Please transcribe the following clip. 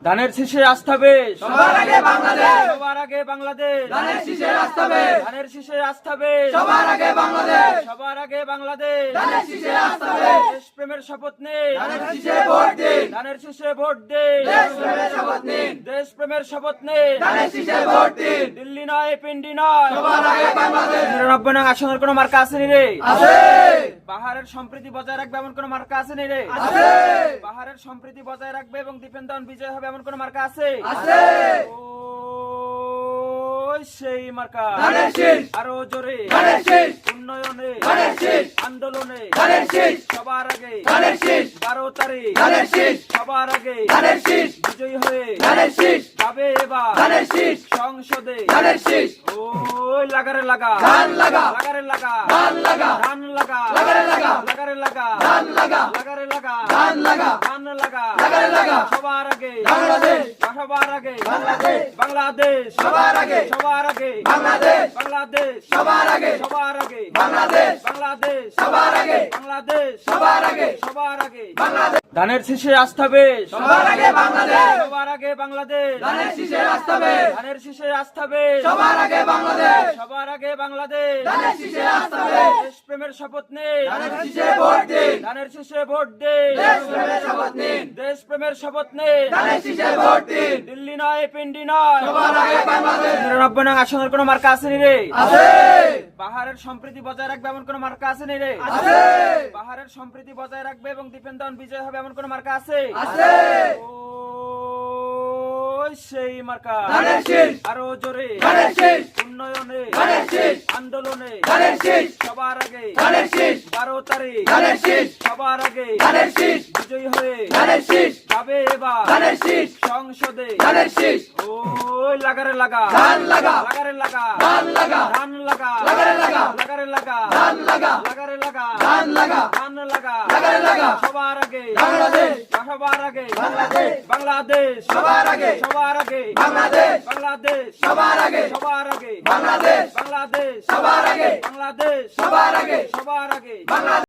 ধানের শীষে আস্থা বেশ, সবার আগে বাংলাদেশ, সবার আগে বাংলাদেশ। ধানের শীষে আস্থা বেশ, ধানের শীষে আস্থা বেশ, সবার আগে বাংলাদেশ, সবার আগে বাংলাদেশ। ধানের শীষে আস্থা বেশ, দেশপ্রেমের শপথ নেই, ধানের শীষে ভোট দিন, ধানের শীষে ভোট দিন। দেশপ্রেমের শপথ নিন, দেশপ্রেমের শপথ নেই, ধানের শীষে ভোট দিন। দিল্লি নয়, পিন্ডি নয়, সবার আগে বাংলাদেশ ৯৯ নং আসনের কোন মার্কা আসেনি রে। আছে, পাহাড়ের সম্প্রীতি বজায় রাখবে এমন কোন মার্কা আসেনি রে। আছে, পাহাড়ের সম্প্রীতি বজায় রাখবে এবং দীপেন্দন বিজয় হবে এমন কোন মার্কা আছে। আছে। ওই সেই মার্কা ধানের শীষ, আরো জোরে ধানের শীষ, উন্নয়নে ধানের শীষ, আন্দোলনে ধানের শীষ, সবার আগে ধানের শীষ, 12 তারিখ ধানের শীষ, সবার আগে ধানের শীষ, বিজয়ী হয়ে ধানের শীষ, যাবে এবার ধানের শীষ, সংসদে। ধানের শীষ। ওই লাগারে লাগা, ধান লাগা, লাগারে লাগা, ধান লাগা, ধান লাগা, লাগারে লাগা, লাগারে লাগা, ধান লাগা, লাগারে লাগা, ধান লাগা, ধান লাগা, লাগারে লাগা। সবার আগে বাংলাদেশ, সবার আগে বাংলাদেশ, বাংলাদেশ, সবার আগে, সবার আগে বাংলাদেশ, বাংলাদেশ, সবার আগে, সবার আগে বাংলাদেশ, বাংলাদেশ, সবার আগে, বাংলাদেশ, সবার আগে, সবার আগে বাংলাদেশ, ধানের শীষে আস্থা বেশ, সবার আগে বাংলাদেশ, সবার আগে বাংলাদেশ। ধানের শীষে আস্থা বেশ, ধানের শীষে আস্থা বেশ, সবার আগে বাংলাদেশ, সবার আগে বাংলাদেশ। ধানের শীষে আস্থা বেশ, দেশপ্রেমের শপথ নেই, ধানের শীষে ভোট দিন, ধানের শীষে ভোট দিন। দেশপ্রেমের শপথ নিন, দেশপ্রেমের শপথ নেই, ধানের শীষে ভোট দিন। দিল্লি নয়, পিন্ডি নয়, সবার আগে বাংলাদেশ ৯৯ নং আসনের কোন মার্কা আসেনি রে। আছে, পাহাড়ের সম্প্রীতি বজায় রাখবে এমন কোন মার্কা আসেনি রে। আছে, পাহাড়ের সম্প্রীতি বজায় রাখবে এবং দীপেন্দন বিজয় হবে এমন কোন মার্কা আছে। আছে। ওই সেই মার্কা ধানের শীষ, আরো জোরে ধানের শীষ, উন্নয়নে ধানের শীষ, আন্দোলনে ধানের শীষ, সবার আগে ধানের শীষ, 12 তারিখ ধানের শীষ, সবার আগে ধানের শীষ, বিজয়ী হয়ে ধানের শীষ, যাবে এবার ধানের শীষ, সংসদে। ধানের শীষ। ওই লাগারে লাগা, ধান লাগা, লাগারে লাগা, ধান লাগা, ধান লাগা, লাগারে লাগা, লাগারে লাগা, ধান লাগা, লাগারে লাগা, ধান লাগা, ধান লাগা, লাগারে লাগা। সবার আগে বাংলাদেশ, সবার আগে বাংলাদেশ, বাংলাদেশ, সবার আগে, সবার আগে বাংলাদেশ, বাংলাদেশ, সবার আগে, সবার আগে বাংলাদেশ, বাংলাদেশ, সবার আগে, বাংলাদেশ, সবার আগে, সবার আগে বাংলাদেশ।